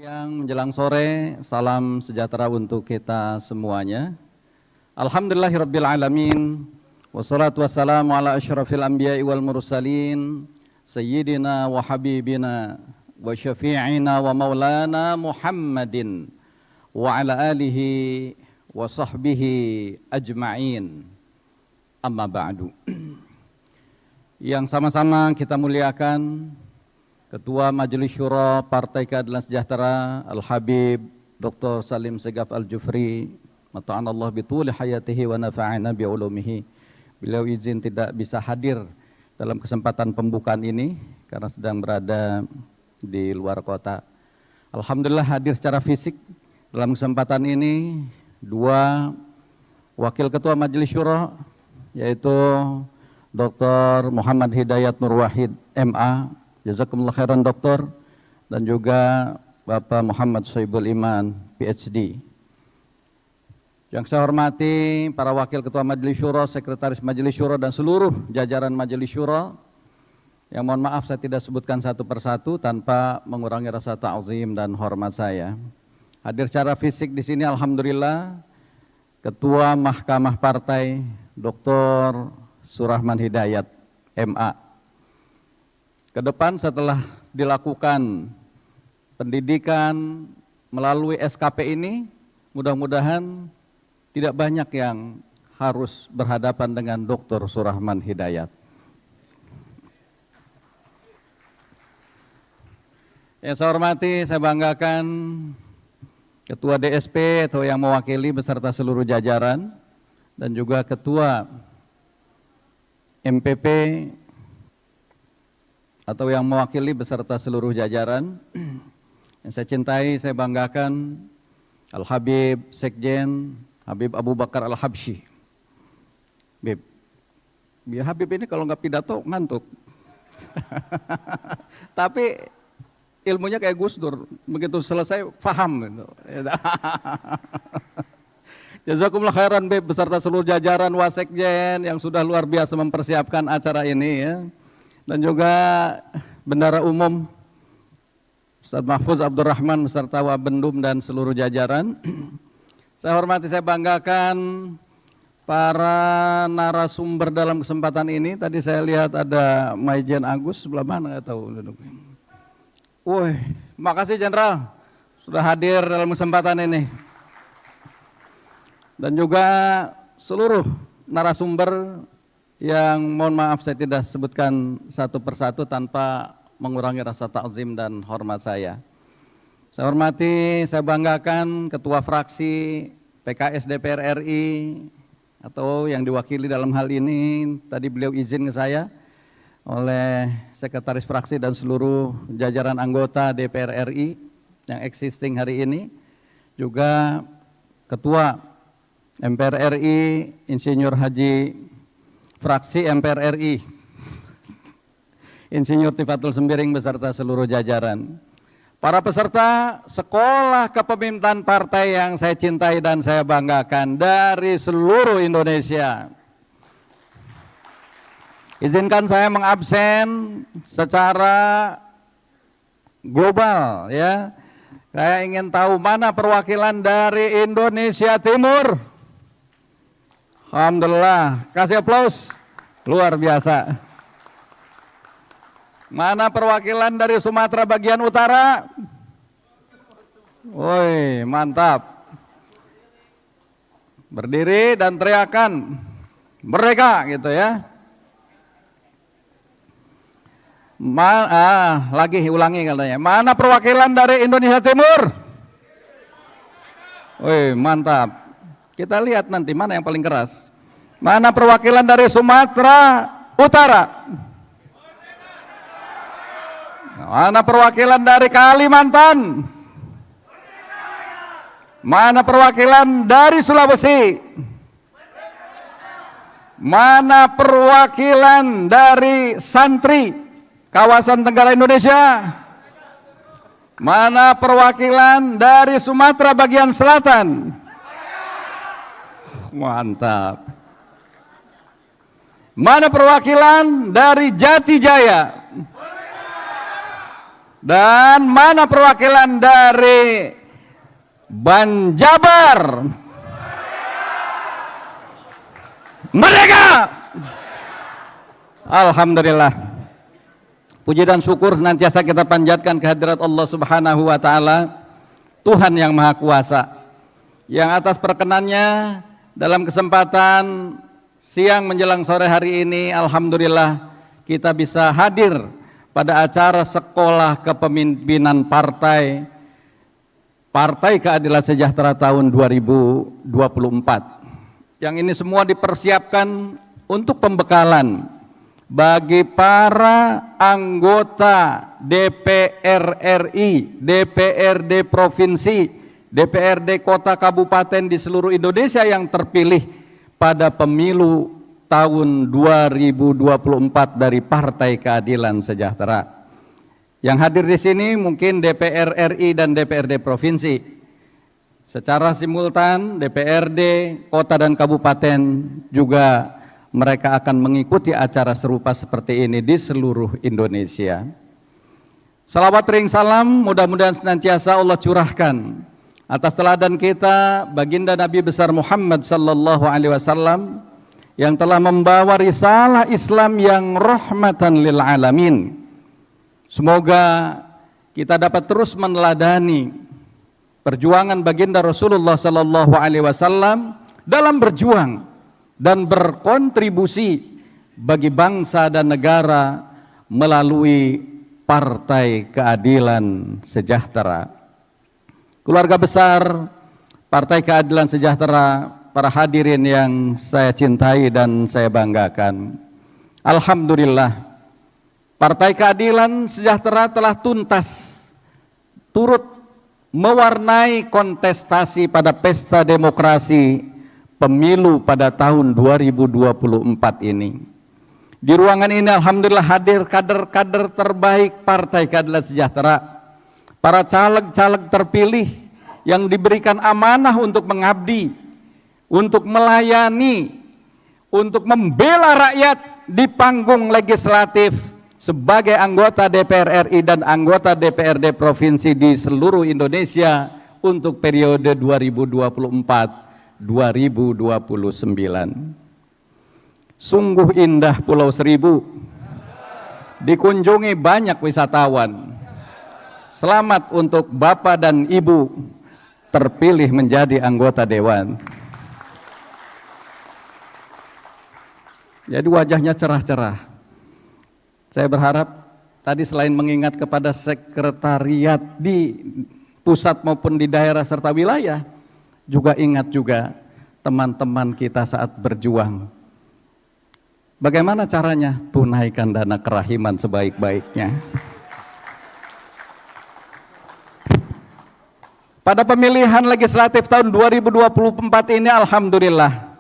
Siang menjelang sore, salam sejahtera untuk kita semuanya. Alhamdulillahirabbil alamin, wassalatu wassalamu ala asyrafil anbiya'i wal mursalin, sayyidina wa habibina wa syafi'ina wa maulana Muhammadin wa ala alihi wa sahbihi ajma'in. Amma ba'du. Yang sama-sama kita muliakan Ketua Majelis Syuro Partai Keadilan Sejahtera Al-Habib Dr. Salim Segaf Al-Jufri, mata'anallah bituli hayatihi wa nafa'ana bi'ulumihi. Beliau izin tidak bisa hadir dalam kesempatan pembukaan ini karena sedang berada di luar kota. Alhamdulillah hadir secara fisik dalam kesempatan ini dua Wakil Ketua Majelis Syuro, yaitu Dr. Muhammad Hidayat Nur Wahid MA, jazakumullah khairan doktor, dan juga Bapak Muhammad Soebul Iman PhD. Yang saya hormati para Wakil Ketua Majelis Syuro, Sekretaris Majelis Syuro, dan seluruh jajaran Majelis Syuro, yang mohon maaf saya tidak sebutkan satu persatu tanpa mengurangi rasa ta'zim dan hormat saya. Hadir secara fisik di sini alhamdulillah Ketua Mahkamah Partai Dr. Surahman Hidayat MA. Ke depan setelah dilakukan pendidikan melalui SKP ini, mudah-mudahan tidak banyak yang harus berhadapan dengan Dr. Surahman Hidayat. Yang saya hormati, saya banggakan Ketua DSP atau yang mewakili beserta seluruh jajaran, dan juga Ketua MPP atau yang mewakili beserta seluruh jajaran. Yang saya cintai, saya banggakan Al-Habib Sekjen Habib Abu Bakar Al-Habsyi. Habib ini kalau nggak pidato ngantuk. Tapi ilmunya kayak Gus Dur, begitu selesai paham. Jazakumullah khairan Bib beserta seluruh jajaran Wasekjen yang sudah luar biasa mempersiapkan acara ini ya. Dan juga Bendara Umum Ustaz Mahfuz Abdurrahman beserta Wabendum dan seluruh jajaran. Saya hormati, saya banggakan para narasumber dalam kesempatan ini. Tadi saya lihat ada Maijen Agus sebelah mana, nggak tahu duduknya. Woi, makasih Jenderal sudah hadir dalam kesempatan ini. Dan juga seluruh narasumber yang mohon maaf saya tidak sebutkan satu persatu tanpa mengurangi rasa ta'zim dan hormat saya. Saya hormati, saya banggakan Ketua Fraksi PKS DPR RI atau yang diwakili dalam hal ini, tadi beliau izin ke saya oleh Sekretaris Fraksi dan seluruh jajaran anggota DPR RI yang existing hari ini, juga Ketua MPR RI Insinyur Haji Fraksi MPR RI Insinyur Tifatul Sembiring beserta seluruh jajaran, para peserta sekolah kepemimpinan partai yang saya cintai dan saya banggakan dari seluruh Indonesia. Izinkan saya mengabsen secara global ya. Saya ingin tahu mana perwakilan dari Indonesia Timur. Alhamdulillah, kasih aplaus, luar biasa. Mana perwakilan dari Sumatera bagian utara? Woi, mantap. Berdiri dan teriakan merdeka gitu ya. Lagi ulangi katanya. Mana perwakilan dari Indonesia Timur? Woi, mantap. Kita lihat nanti mana yang paling keras. Mana perwakilan dari Sumatera Utara? Mana perwakilan dari Kalimantan? Mana perwakilan dari Sulawesi? Mana perwakilan dari santri kawasan Tenggara Indonesia? Mana perwakilan dari Sumatera bagian selatan? Mantap. Mana perwakilan dari Jati Jaya? Dan mana perwakilan dari Banjabar? Merdeka! Alhamdulillah. Puji dan syukur senantiasa kita panjatkan kehadirat Allah Subhanahu wa taala, Tuhan yang Maha Kuasa, yang atas perkenannya dalam kesempatan siang menjelang sore hari ini, alhamdulillah kita bisa hadir pada acara Sekolah Kepemimpinan Partai Keadilan Sejahtera tahun 2024. Yang ini semua dipersiapkan untuk pembekalan bagi para anggota DPR RI, DPRD Provinsi, DPRD Kota Kabupaten di seluruh Indonesia yang terpilih pada pemilu tahun 2024 dari Partai Keadilan Sejahtera. Yang hadir di sini mungkin DPR RI dan DPRD Provinsi. Secara simultan DPRD Kota dan Kabupaten juga mereka akan mengikuti acara serupa seperti ini di seluruh Indonesia. Salawat ring salam mudah-mudahan senantiasa Allah curahkan atas teladan kita baginda Nabi besar Muhammad sallallahu alaihi wasallam yang telah membawa risalah Islam yang rahmatan lil alamin. Semoga kita dapat terus meneladani perjuangan baginda Rasulullah sallallahu alaihi wasallam dalam berjuang dan berkontribusi bagi bangsa dan negara melalui Partai Keadilan Sejahtera. Keluarga besar Partai Keadilan Sejahtera, para hadirin yang saya cintai dan saya banggakan, alhamdulillah Partai Keadilan Sejahtera telah tuntas turut mewarnai kontestasi pada pesta demokrasi pemilu pada tahun 2024 ini. Di ruangan ini alhamdulillah hadir kader-kader terbaik Partai Keadilan Sejahtera, para caleg-caleg terpilih yang diberikan amanah untuk mengabdi, untuk melayani, untuk membela rakyat di panggung legislatif sebagai anggota DPR RI dan anggota DPRD Provinsi di seluruh Indonesia untuk periode 2024-2029. Sungguh indah Pulau Seribu, dikunjungi banyak wisatawan. Selamat untuk Bapak dan Ibu terpilih menjadi anggota dewan. Jadi wajahnya cerah-cerah. Saya berharap tadi selain mengingat kepada sekretariat di pusat maupun di daerah serta wilayah, juga ingat juga teman-teman kita saat berjuang. Bagaimana caranya? Tunaikan dana kerahiman sebaik-baiknya. Pada pemilihan legislatif tahun 2024 ini alhamdulillah,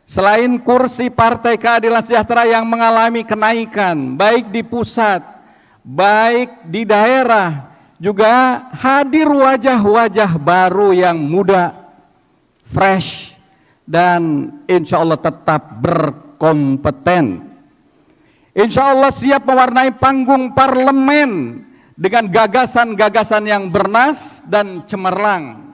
selain kursi Partai Keadilan Sejahtera yang mengalami kenaikan baik di pusat, baik di daerah, juga hadir wajah-wajah baru yang muda, fresh, dan insya Allah tetap berkompeten. Insya Allah siap mewarnai panggung parlemen dengan gagasan-gagasan yang bernas dan cemerlang.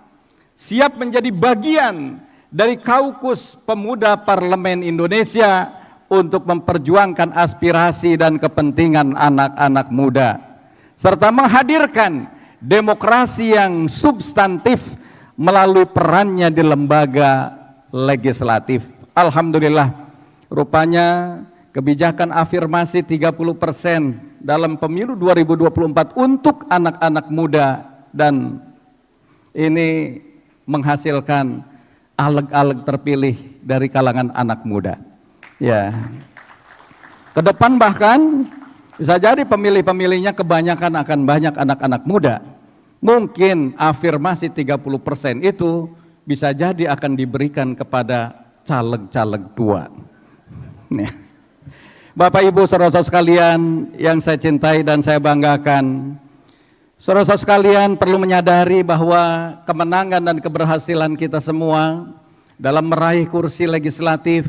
Siap menjadi bagian dari kaukus pemuda parlemen Indonesia untuk memperjuangkan aspirasi dan kepentingan anak-anak muda, serta menghadirkan demokrasi yang substantif melalui perannya di lembaga legislatif. Alhamdulillah, rupanya kebijakan afirmasi 30% dalam pemilu 2024 untuk anak-anak muda, dan ini menghasilkan aleg-aleg terpilih dari kalangan anak muda. Ya, ke depan bahkan bisa jadi pemilih-pemilihnya kebanyakan akan banyak anak-anak muda. Mungkin afirmasi 30% itu bisa jadi akan diberikan kepada caleg-caleg tua. Bapak Ibu saudara-saudara sekalian yang saya cintai dan saya banggakan, saudara-saudara sekalian perlu menyadari bahwa kemenangan dan keberhasilan kita semua dalam meraih kursi legislatif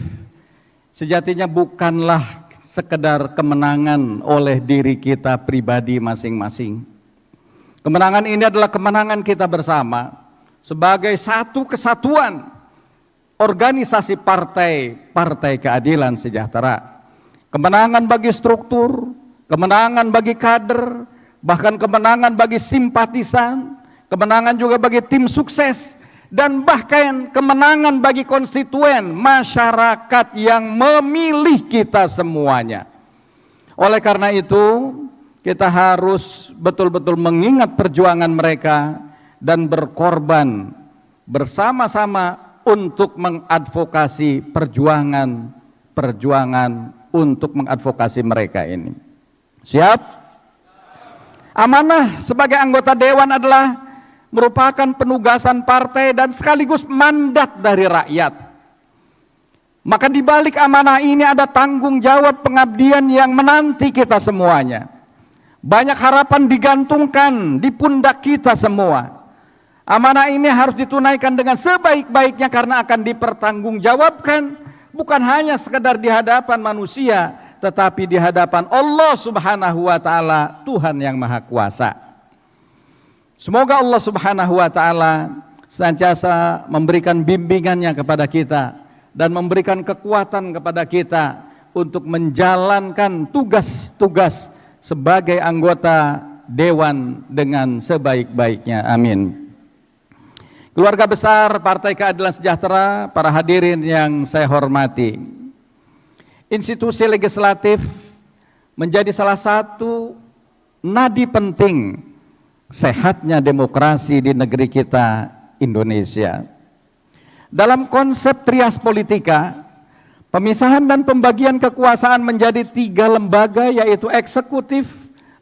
sejatinya bukanlah sekedar kemenangan oleh diri kita pribadi masing-masing, Kemenangan ini adalah kemenangan kita bersama sebagai satu kesatuan organisasi Partai Keadilan Sejahtera. Kemenangan bagi struktur, kemenangan bagi kader, bahkan kemenangan bagi simpatisan, kemenangan juga bagi tim sukses, dan bahkan kemenangan bagi konstituen masyarakat yang memilih kita semuanya. Oleh karena itu, kita harus betul-betul mengingat perjuangan mereka dan berkorban bersama-sama untuk mengadvokasi perjuangan untuk mengadvokasi mereka ini. Siap? Amanah sebagai anggota dewan adalah merupakan penugasan partai dan sekaligus mandat dari rakyat. Maka di balik amanah ini ada tanggung jawab pengabdian yang menanti kita semuanya. Banyak harapan digantungkan di pundak kita semua. Amanah ini harus ditunaikan dengan sebaik-baiknya karena akan dipertanggungjawabkan bukan hanya sekedar di hadapan manusia, tetapi di hadapan Allah Subhanahu wa taala, Tuhan yang Maha Kuasa. Semoga Allah Subhanahu wa taala senantiasa memberikan bimbingannya kepada kita dan memberikan kekuatan kepada kita untuk menjalankan tugas-tugas sebagai anggota dewan dengan sebaik-baiknya. Amin. Keluarga besar Partai Keadilan Sejahtera, para hadirin yang saya hormati, institusi legislatif menjadi salah satu nadi penting sehatnya demokrasi di negeri kita Indonesia. Dalam konsep trias politika, pemisahan dan pembagian kekuasaan menjadi 3 lembaga, yaitu eksekutif,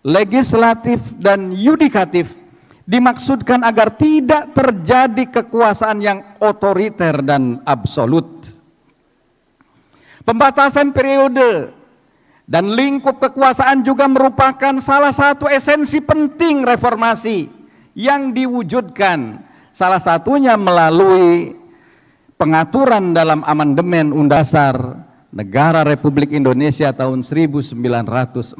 legislatif, dan yudikatif, dimaksudkan agar tidak terjadi kekuasaan yang otoriter dan absolut. Pembatasan periode dan lingkup kekuasaan juga merupakan salah satu esensi penting reformasi yang diwujudkan, salah satunya melalui pengaturan dalam amandemen Undang-Undang Dasar Negara Republik Indonesia tahun 1945.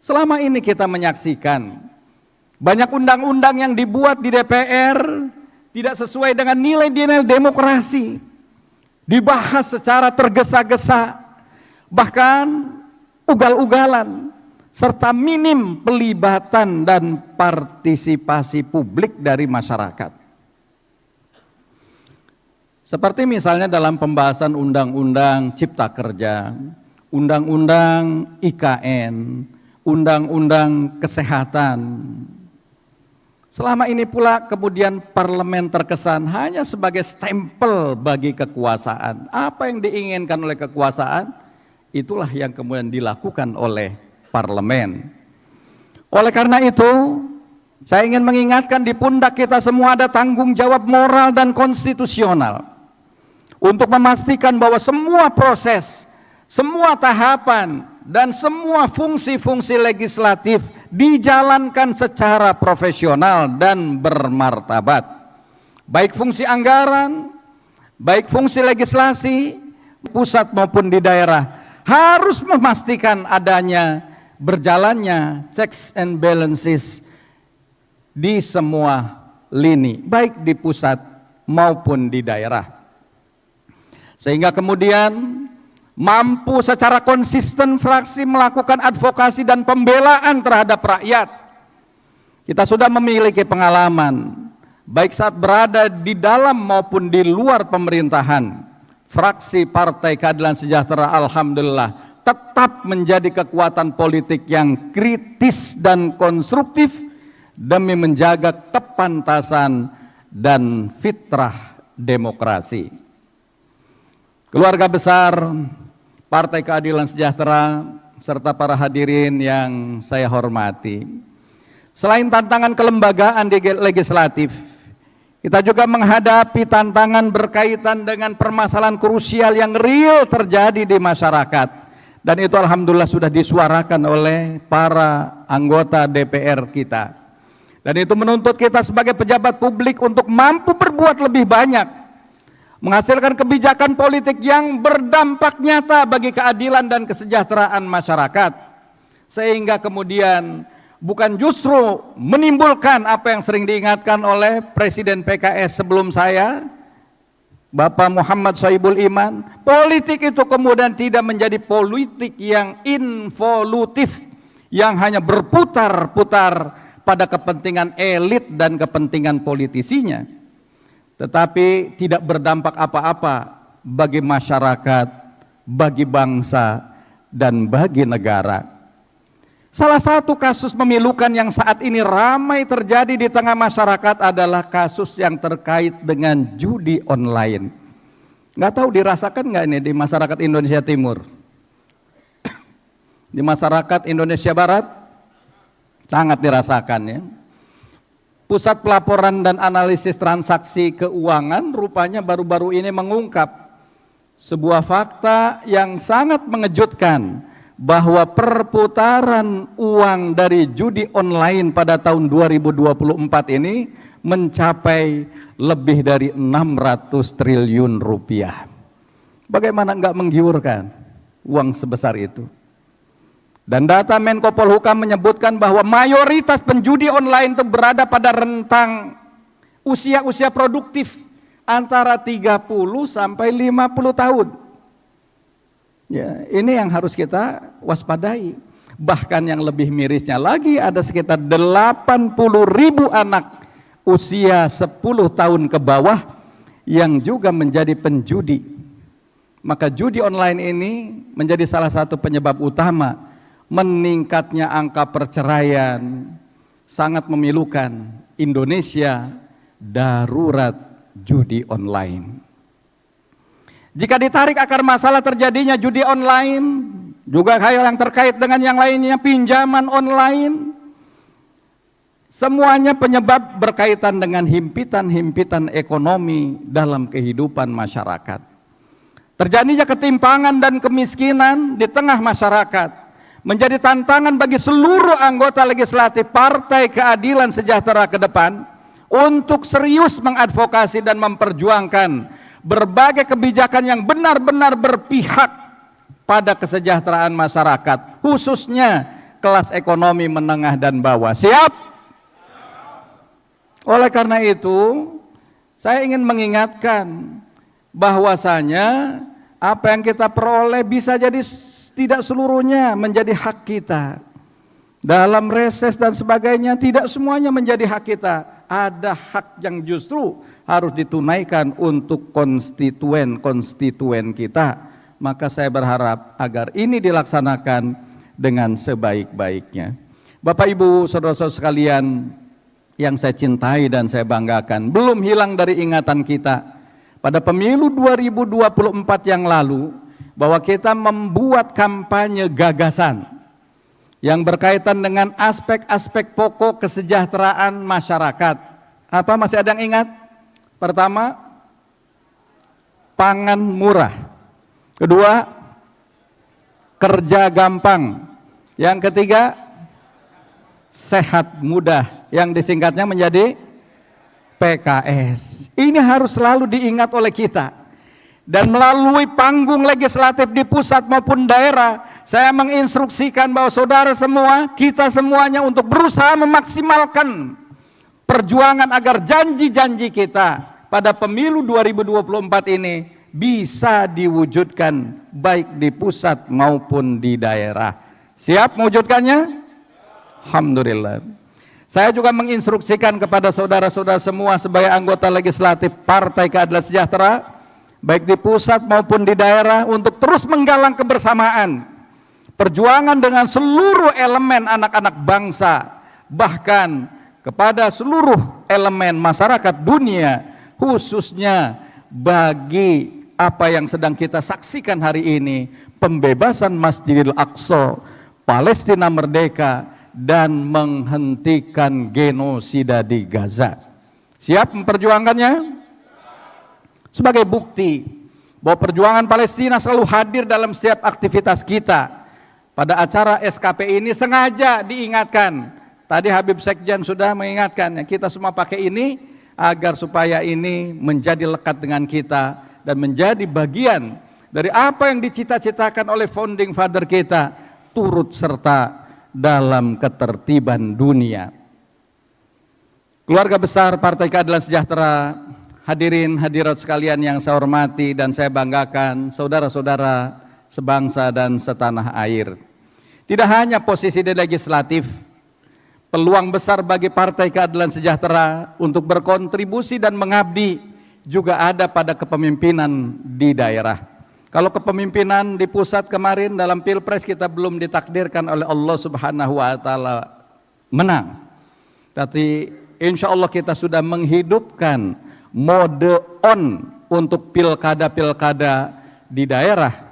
Selama ini kita menyaksikan banyak undang-undang yang dibuat di DPR tidak sesuai dengan nilai-nilai demokrasi, dibahas secara tergesa-gesa, bahkan ugal-ugalan, serta minim pelibatan dan partisipasi publik dari masyarakat. Seperti misalnya dalam pembahasan Undang-Undang Cipta Kerja, Undang-Undang IKN, Undang-Undang Kesehatan. Selama ini pula kemudian parlemen terkesan hanya sebagai stempel bagi kekuasaan. Apa yang diinginkan oleh kekuasaan, itulah yang kemudian dilakukan oleh parlemen. Oleh karena itu, saya ingin mengingatkan di pundak kita semua ada tanggung jawab moral dan konstitusional untuk memastikan bahwa semua proses, semua tahapan, dan semua fungsi-fungsi legislatif dijalankan secara profesional dan bermartabat. Baik fungsi anggaran, baik fungsi legislasi, pusat maupun di daerah, harus memastikan adanya berjalannya checks and balances di semua lini, baik di pusat maupun di daerah. Sehingga kemudian mampu secara konsisten fraksi melakukan advokasi dan pembelaan terhadap rakyat. Kita sudah memiliki pengalaman, baik saat berada di dalam maupun di luar pemerintahan. Fraksi Partai Keadilan Sejahtera alhamdulillah tetap menjadi kekuatan politik yang kritis dan konstruktif demi menjaga kepantasan dan fitrah demokrasi. Keluarga besar Partai Keadilan Sejahtera serta para hadirin yang saya hormati, selain tantangan kelembagaan di legislatif, kita juga menghadapi tantangan berkaitan dengan permasalahan krusial yang real terjadi di masyarakat, dan itu alhamdulillah sudah disuarakan oleh para anggota DPR kita, dan itu menuntut kita sebagai pejabat publik untuk mampu berbuat lebih banyak, menghasilkan kebijakan politik yang berdampak nyata bagi keadilan dan kesejahteraan masyarakat, sehingga kemudian bukan justru menimbulkan apa yang sering diingatkan oleh Presiden PKS sebelum saya, Bapak Muhammad Sohibul Iman, politik itu kemudian tidak menjadi politik yang involutif, yang hanya berputar-putar pada kepentingan elit dan kepentingan politisinya, tetapi tidak berdampak apa-apa bagi masyarakat, bagi bangsa, dan bagi negara. Salah satu kasus memilukan yang saat ini ramai terjadi di tengah masyarakat adalah kasus yang terkait dengan judi online. Nggak tahu dirasakan nggak ini di masyarakat Indonesia Timur? Di masyarakat Indonesia Barat? Sangat dirasakan ya. Pusat Pelaporan dan Analisis Transaksi Keuangan rupanya baru-baru ini mengungkap sebuah fakta yang sangat mengejutkan, bahwa perputaran uang dari judi online pada tahun 2024 ini mencapai lebih dari 600 triliun rupiah. Bagaimana enggak menggiurkan uang sebesar itu? Dan data Menko Polhukam menyebutkan bahwa mayoritas penjudi online itu berada pada rentang usia-usia produktif antara 30 sampai 50 tahun. Ya, ini yang harus kita waspadai. Bahkan yang lebih mirisnya lagi, ada sekitar 80.000 anak usia 10 tahun ke bawah yang juga menjadi penjudi. Maka judi online ini menjadi salah satu penyebab utama meningkatnya angka perceraian. Sangat memilukan. Indonesia darurat judi online. Jika ditarik akar masalah terjadinya judi online, juga hal yang terkait dengan yang lainnya, pinjaman online, semuanya penyebab berkaitan dengan himpitan-himpitan ekonomi dalam kehidupan masyarakat. Terjadinya ketimpangan dan kemiskinan di tengah masyarakat menjadi tantangan bagi seluruh anggota legislatif Partai Keadilan Sejahtera ke depan untuk serius mengadvokasi dan memperjuangkan berbagai kebijakan yang benar-benar berpihak pada kesejahteraan masyarakat, khususnya kelas ekonomi menengah dan bawah. Siap? Oleh karena itu, saya ingin mengingatkan bahwasanya apa yang kita peroleh bisa jadi tidak seluruhnya menjadi hak kita. Dalam reses dan sebagainya, tidak semuanya menjadi hak kita. Ada hak yang justru harus ditunaikan untuk konstituen-konstituen kita. Maka saya berharap agar ini dilaksanakan dengan sebaik-baiknya. Bapak Ibu saudara-saudara sekalian yang saya cintai dan saya banggakan, belum hilang dari ingatan kita pada pemilu 2024 yang lalu bahwa kita membuat kampanye gagasan yang berkaitan dengan aspek-aspek pokok kesejahteraan masyarakat. Apa, masih ada yang ingat? Pertama, pangan murah. Kedua, kerja gampang. Yang ketiga, sehat mudah, yang disingkatnya menjadi PKS. Ini harus selalu diingat oleh kita. Dan melalui panggung legislatif di pusat maupun daerah, saya menginstruksikan bahwa saudara semua, kita semuanya untuk berusaha memaksimalkan perjuangan agar janji-janji kita pada pemilu 2024 ini bisa diwujudkan baik di pusat maupun di daerah. Siap mewujudkannya? Alhamdulillah. Saya juga menginstruksikan kepada saudara-saudara semua sebagai anggota legislatif Partai Keadilan Sejahtera, baik di pusat maupun di daerah, untuk terus menggalang kebersamaan, perjuangan dengan seluruh elemen anak-anak bangsa, bahkan kepada seluruh elemen masyarakat dunia, khususnya bagi apa yang sedang kita saksikan hari ini, pembebasan Masjidil Aqsa, Palestina merdeka, dan menghentikan genosida di Gaza. Siap memperjuangkannya? Sebagai bukti bahwa perjuangan Palestina selalu hadir dalam setiap aktivitas kita. Pada acara SKP ini sengaja diingatkan. Tadi Habib Sekjen sudah mengingatkan, kita semua pakai ini agar supaya ini menjadi lekat dengan kita dan menjadi bagian dari apa yang dicita-citakan oleh founding father kita, turut serta dalam ketertiban dunia. Keluarga besar Partai Keadilan Sejahtera, hadirin hadirat sekalian yang saya hormati dan saya banggakan, saudara-saudara sebangsa dan setanah air. Tidak hanya posisi di legislatif, peluang besar bagi Partai Keadilan Sejahtera untuk berkontribusi dan mengabdi juga ada pada kepemimpinan di daerah. Kalau kepemimpinan di pusat kemarin dalam Pilpres kita belum ditakdirkan oleh Allah Subhanahu wa taala menang. Tapi insya Allah kita sudah menghidupkan mode on untuk pilkada-pilkada di daerah.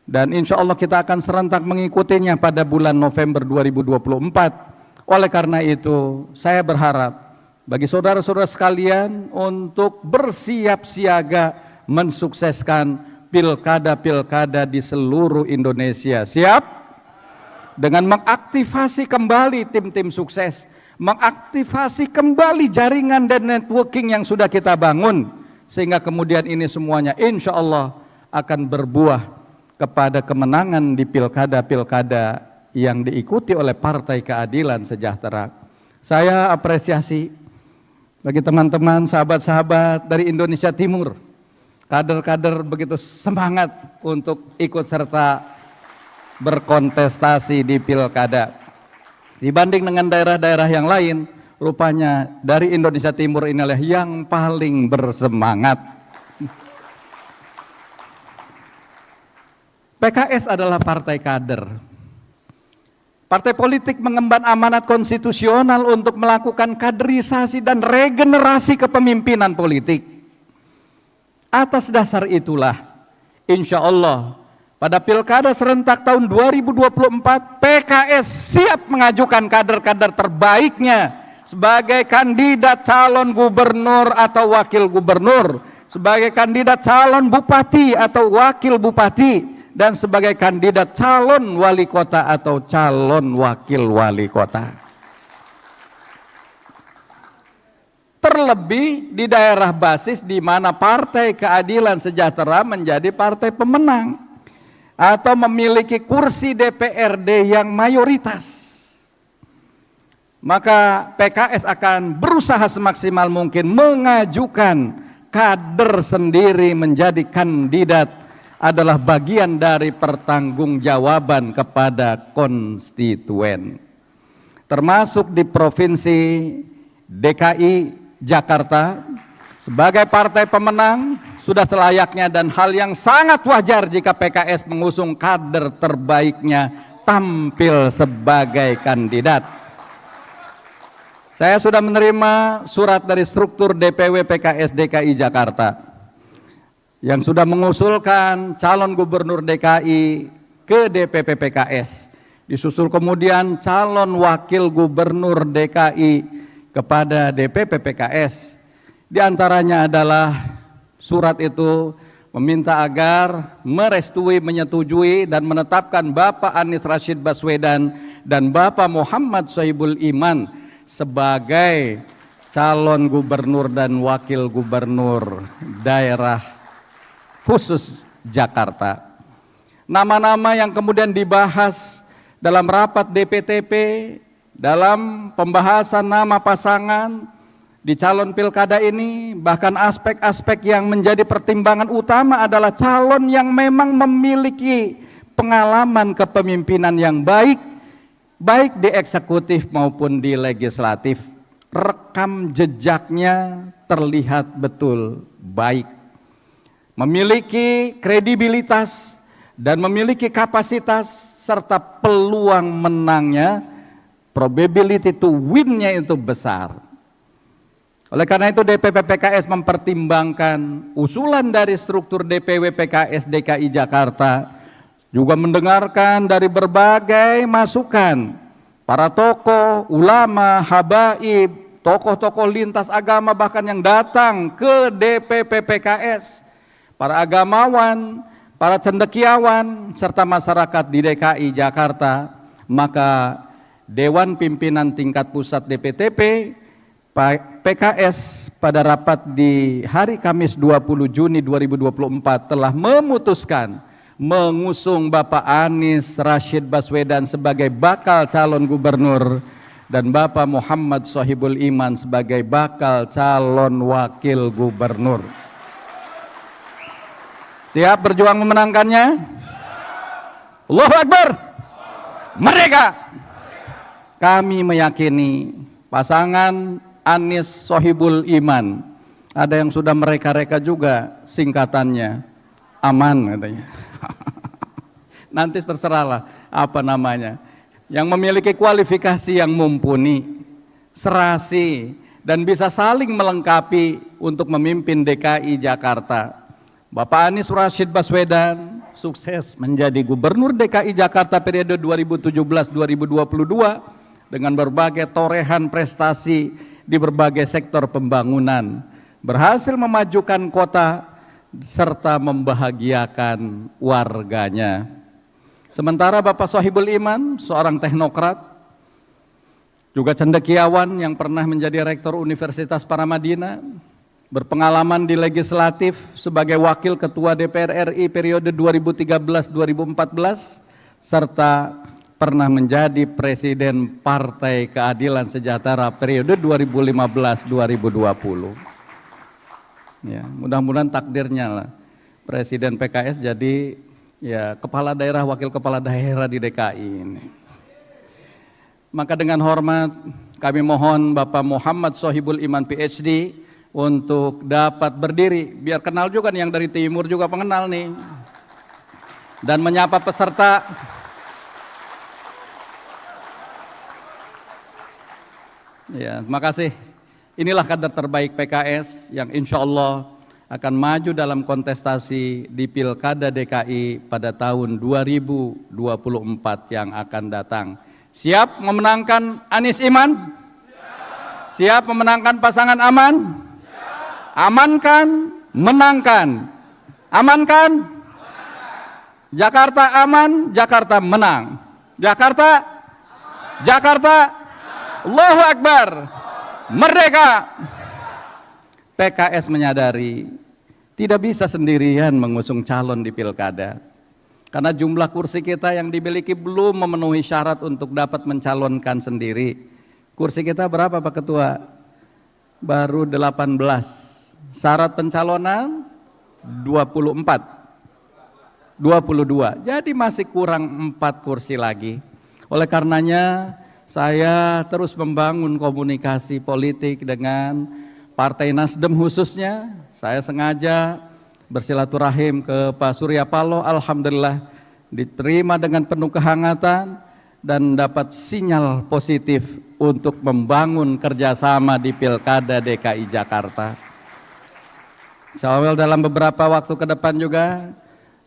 Dan insya Allah kita akan serentak mengikutinya pada bulan November 2024. Oleh karena itu saya berharap bagi saudara-saudara sekalian untuk bersiap siaga mensukseskan pilkada-pilkada di seluruh Indonesia. Siap? Dengan mengaktifasi kembali tim-tim sukses, mengaktifasi kembali jaringan dan networking yang sudah kita bangun, sehingga kemudian ini semuanya insya Allah akan berbuah kepada kemenangan di pilkada-pilkada yang diikuti oleh Partai Keadilan Sejahtera. Saya apresiasi bagi teman-teman, sahabat-sahabat dari Indonesia Timur, kader-kader begitu semangat untuk ikut serta berkontestasi di pilkada. Dibanding dengan daerah-daerah yang lain, rupanya dari Indonesia Timur inilah yang paling bersemangat. PKS adalah partai kader. Partai politik mengemban amanat konstitusional untuk melakukan kaderisasi dan regenerasi kepemimpinan politik. Atas dasar itulah, insya Allah pada pilkada serentak tahun 2024, PKS siap mengajukan kader-kader terbaiknya sebagai kandidat calon gubernur atau wakil gubernur, sebagai kandidat calon bupati atau wakil bupati, dan sebagai kandidat calon wali kota atau calon wakil wali kota. Terlebih di daerah basis di mana Partai Keadilan Sejahtera menjadi partai pemenang atau memiliki kursi DPRD yang mayoritas. Maka PKS akan berusaha semaksimal mungkin mengajukan kader sendiri menjadi kandidat, adalah bagian dari pertanggungjawaban kepada konstituen. Termasuk di Provinsi DKI Jakarta, sebagai partai pemenang sudah selayaknya dan hal yang sangat wajar jika PKS mengusung kader terbaiknya tampil sebagai kandidat. Saya sudah menerima surat dari struktur DPW PKS DKI Jakarta yang sudah mengusulkan calon gubernur DKI ke DPP PKS. Disusul kemudian calon wakil gubernur DKI kepada DPP PKS. Di antaranya adalah surat itu meminta agar merestui, menyetujui dan menetapkan Bapak Anies Rashid Baswedan dan Bapak Muhammad Sohibul Iman sebagai calon gubernur dan wakil gubernur daerah khusus Jakarta. Nama-nama yang kemudian dibahas dalam rapat DPTP, dalam pembahasan nama pasangan di calon pilkada ini, bahkan aspek-aspek yang menjadi pertimbangan utama adalah calon yang memang memiliki pengalaman kepemimpinan yang baik, baik di eksekutif maupun di legislatif. Rekam jejaknya terlihat betul baik, memiliki kredibilitas dan memiliki kapasitas, serta peluang menangnya, probability to win-nya itu besar. Oleh karena itu DPP PKS mempertimbangkan usulan dari struktur DPW PKS DKI Jakarta, juga mendengarkan dari berbagai masukan para tokoh, ulama, habaib, tokoh-tokoh lintas agama bahkan yang datang ke DPP PKS, para agamawan, para cendekiawan, serta masyarakat di DKI Jakarta. Maka Dewan Pimpinan Tingkat Pusat DPTP PKS pada rapat di hari Kamis 20 Juni 2024 telah memutuskan mengusung Bapak Anies Rashid Baswedan sebagai bakal calon gubernur dan Bapak Muhammad Sohibul Iman sebagai bakal calon wakil gubernur. Siap berjuang memenangkannya? Allahu Akbar! Merdeka! Kami meyakini pasangan Anies Sohibul Iman, ada yang sudah mereka-reka juga singkatannya, aman katanya. Nanti terserahlah apa namanya. Yang memiliki kualifikasi yang mumpuni, serasi, dan bisa saling melengkapi untuk memimpin DKI Jakarta. Bapak Anies Rashid Baswedan sukses menjadi Gubernur DKI Jakarta periode 2017-2022 dengan berbagai torehan prestasi di berbagai sektor pembangunan, berhasil memajukan kota serta membahagiakan warganya. Sementara Bapak Sohibul Iman, seorang teknokrat, juga cendekiawan yang pernah menjadi Rektor Universitas Paramadina, berpengalaman di legislatif sebagai Wakil Ketua DPR RI periode 2013-2014, serta pernah menjadi Presiden Partai Keadilan Sejahtera periode 2015-2020. Ya, mudah-mudahan takdirnya lah Presiden PKS jadi ya kepala daerah, wakil kepala daerah di DKI ini. Maka dengan hormat kami mohon Bapak Muhammad Sohibul Iman PhD untuk dapat berdiri, biar kenal juga nih yang dari timur juga pengenal nih, dan menyapa peserta. Ya, terima kasih. Inilah kader terbaik PKS yang insya Allah akan maju dalam kontestasi di Pilkada DKI pada tahun 2024 yang akan datang. Siap memenangkan Anies Iman? Siap memenangkan pasangan Aman? Amankan, menangkan. Amankan? Jakarta aman, Jakarta menang. Jakarta? Jakarta? Allahu Akbar! Merdeka! PKS menyadari tidak bisa sendirian mengusung calon di pilkada, karena jumlah kursi kita yang dimiliki belum memenuhi syarat untuk dapat mencalonkan sendiri. Kursi kita berapa Pak Ketua? Baru 18. Syarat pencalonan 24, 22. Jadi masih kurang 4 kursi lagi. Oleh karenanya saya terus membangun komunikasi politik dengan Partai Nasdem khususnya. Saya sengaja bersilaturahim ke Pak Surya Paloh, alhamdulillah diterima dengan penuh kehangatan dan dapat sinyal positif untuk membangun kerjasama di Pilkada DKI Jakarta. Insyaallah dalam beberapa waktu ke depan juga,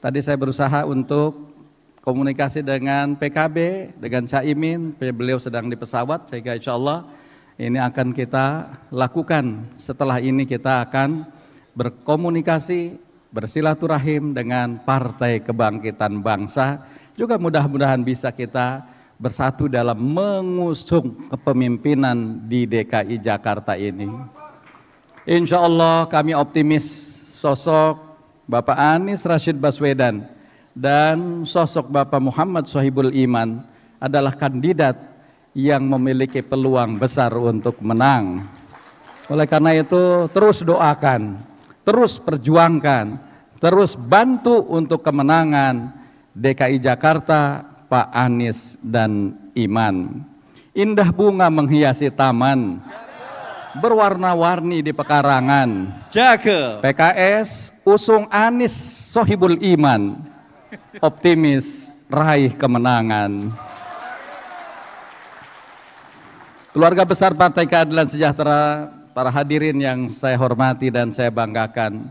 tadi saya berusaha untuk komunikasi dengan PKB, dengan Caimin, beliau sedang di pesawat, sehingga insya Allah ini akan kita lakukan. Setelah ini kita akan berkomunikasi, bersilaturahim dengan Partai Kebangkitan Bangsa, juga mudah-mudahan bisa kita bersatu dalam mengusung kepemimpinan di DKI Jakarta ini. Insya Allah kami optimis sosok Bapak Anies Rashid Baswedan dan sosok Bapak Muhammad Sohibul Iman adalah kandidat yang memiliki peluang besar untuk menang. Oleh karena itu terus doakan, terus perjuangkan, terus bantu untuk kemenangan DKI Jakarta, Pak Anies dan Iman. Indah bunga menghiasi taman, berwarna-warni di pekarangan. Jaga PKS usung Anies Sohibul Iman, optimis raih kemenangan. Keluarga besar Partai Keadilan Sejahtera, para hadirin yang saya hormati dan saya banggakan,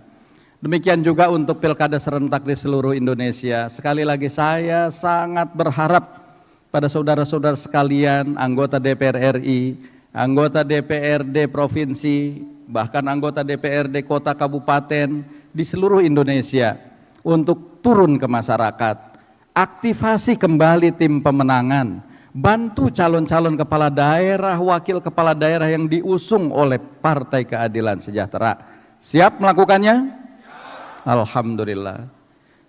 demikian juga untuk pilkada serentak di seluruh Indonesia. Sekali lagi saya sangat berharap pada saudara-saudara sekalian, anggota DPR RI, anggota DPRD Provinsi, bahkan anggota DPRD Kota Kabupaten di seluruh Indonesia untuk turun ke masyarakat, aktivasi kembali tim pemenangan, bantu calon-calon kepala daerah, wakil kepala daerah yang diusung oleh Partai Keadilan Sejahtera. Siap melakukannya? Alhamdulillah.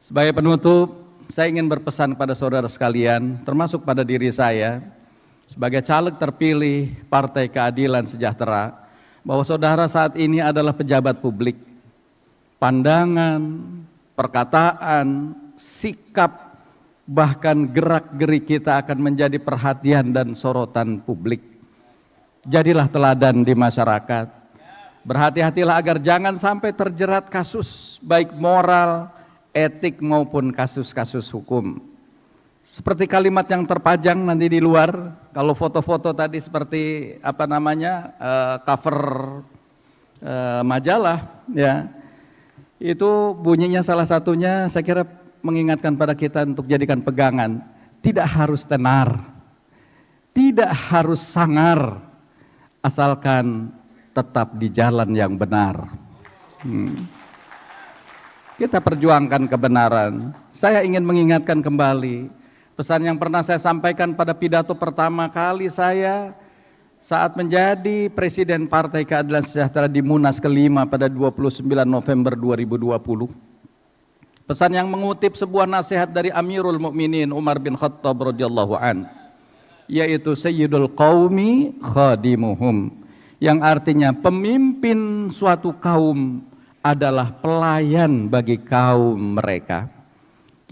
Sebagai penutup, saya ingin berpesan kepada saudara sekalian, termasuk pada diri saya, sebagai caleg terpilih Partai Keadilan Sejahtera, bahwa saudara saat ini adalah pejabat publik. Pandangan, perkataan, sikap, bahkan gerak-gerik kita akan menjadi perhatian dan sorotan publik. Jadilah teladan di masyarakat. Berhati-hatilah agar jangan sampai terjerat kasus, baik moral, etik maupun kasus-kasus hukum. Seperti kalimat yang terpajang nanti di luar, kalau foto-foto tadi seperti cover majalah, ya, itu bunyinya salah satunya saya kira mengingatkan pada kita untuk jadikan pegangan. Tidak harus tenar, tidak harus sangar, asalkan tetap di jalan yang benar. Kita perjuangkan kebenaran. Saya ingin mengingatkan kembali pesan yang pernah saya sampaikan pada pidato pertama kali saya saat menjadi Presiden Partai Keadilan Sejahtera di Munas kelima pada 29 November 2020. Pesan yang mengutip sebuah nasihat dari Amirul Mukminin Umar bin Khattab radhiyallahu an, yaitu Sayyidul Qaumi Khadimuhum, yang artinya pemimpin suatu kaum adalah pelayan bagi kaum mereka.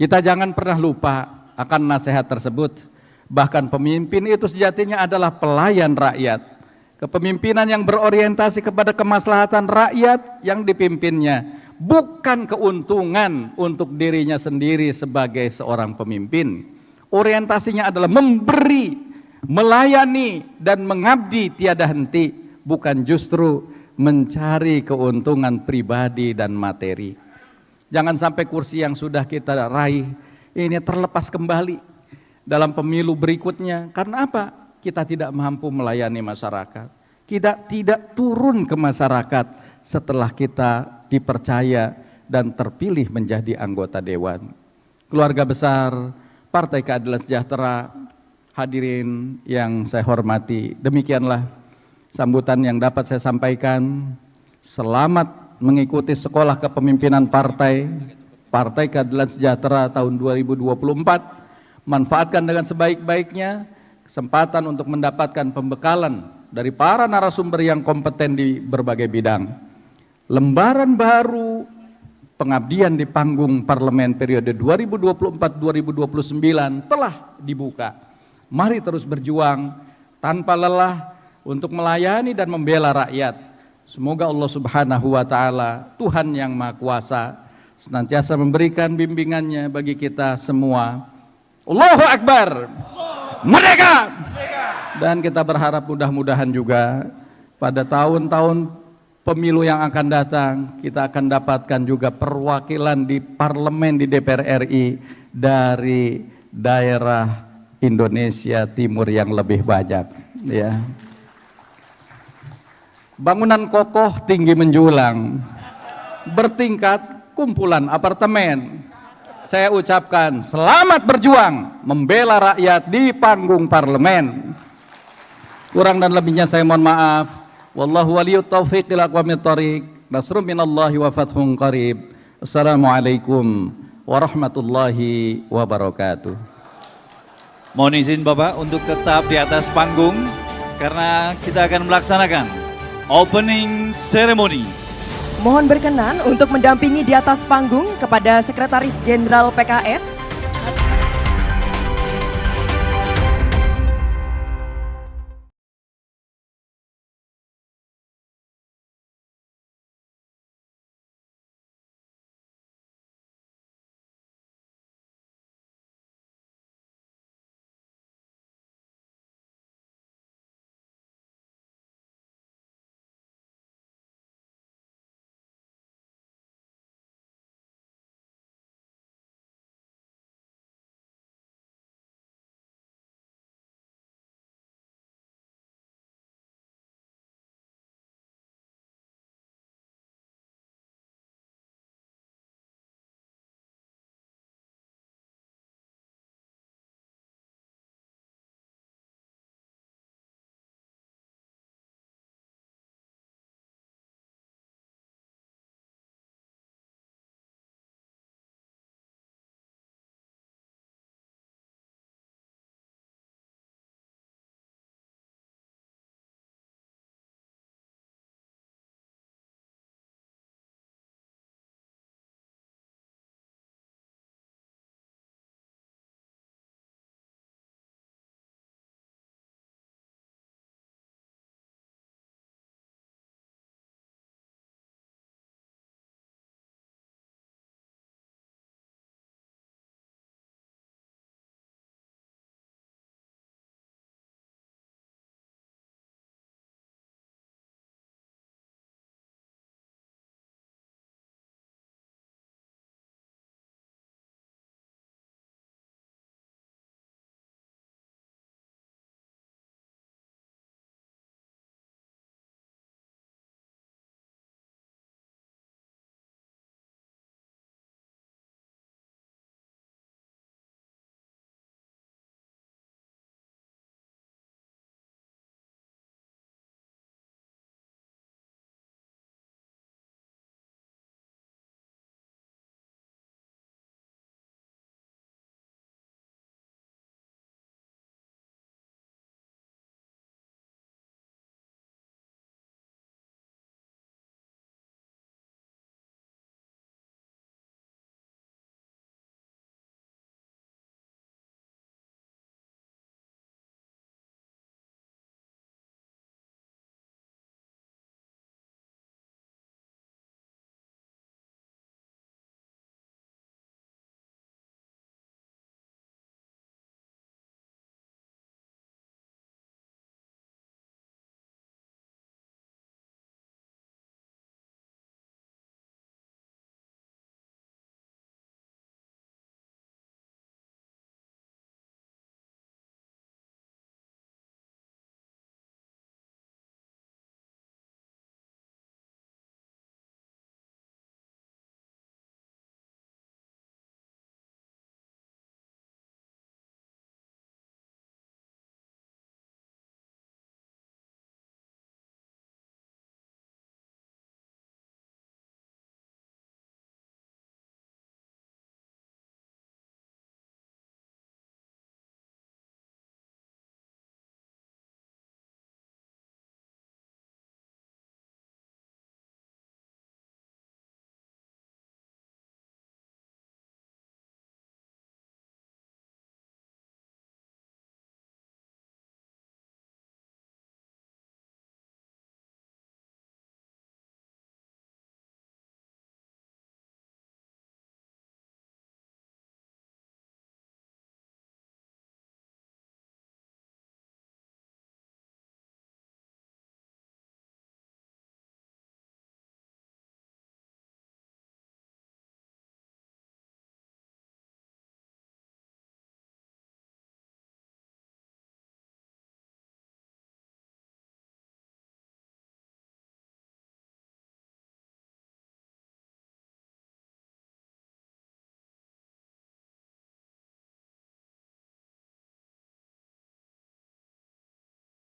Kita jangan pernah lupa akan nasihat tersebut. Bahkan pemimpin itu sejatinya adalah pelayan rakyat. Kepemimpinan yang berorientasi kepada kemaslahatan rakyat yang dipimpinnya, bukan keuntungan untuk dirinya sendiri sebagai seorang pemimpin. Orientasinya adalah memberi, melayani, dan mengabdi tiada henti, bukan justru mencari keuntungan pribadi dan materi. Jangan sampai kursi yang sudah kita raih ini terlepas kembali dalam pemilu berikutnya. Karena apa? Kita tidak mampu melayani masyarakat. Kita tidak turun ke masyarakat setelah kita dipercaya dan terpilih menjadi anggota dewan. Keluarga besar Partai Keadilan Sejahtera, hadirin yang saya hormati, demikianlah sambutan yang dapat saya sampaikan. Selamat mengikuti sekolah kepemimpinan Partai Keadilan Sejahtera tahun 2024. Manfaatkan dengan sebaik-baiknya kesempatan untuk mendapatkan pembekalan dari para narasumber yang kompeten di berbagai bidang. Lembaran baru pengabdian di panggung parlemen periode 2024-2029 telah dibuka. Mari terus berjuang tanpa lelah untuk melayani dan membela rakyat. Semoga Allah Subhanahu wa Ta'ala, Tuhan yang Maha Kuasa, senantiasa memberikan bimbingannya bagi kita semua. Allahu Akbar, merdeka! Dan kita berharap mudah-mudahan juga pada tahun-tahun pemilu yang akan datang, kita akan dapatkan juga perwakilan di parlemen, di DPR RI dari daerah Indonesia Timur yang lebih banyak, ya. Bangunan kokoh tinggi menjulang, bertingkat kumpulan apartemen. Saya ucapkan selamat berjuang membela rakyat di panggung parlemen. Kurang dan lebihnya saya mohon maaf. Wallahu waliyut taufiq ila aqwamit thoriq. Nasrun minallahi wa fathun qarib. Assalamualaikum warahmatullahi wabarakatuh. Mohon izin Bapak untuk tetap di atas panggung karena kita akan melaksanakan opening ceremony. Mohon berkenan untuk mendampingi di atas panggung kepada Sekretaris Jenderal PKS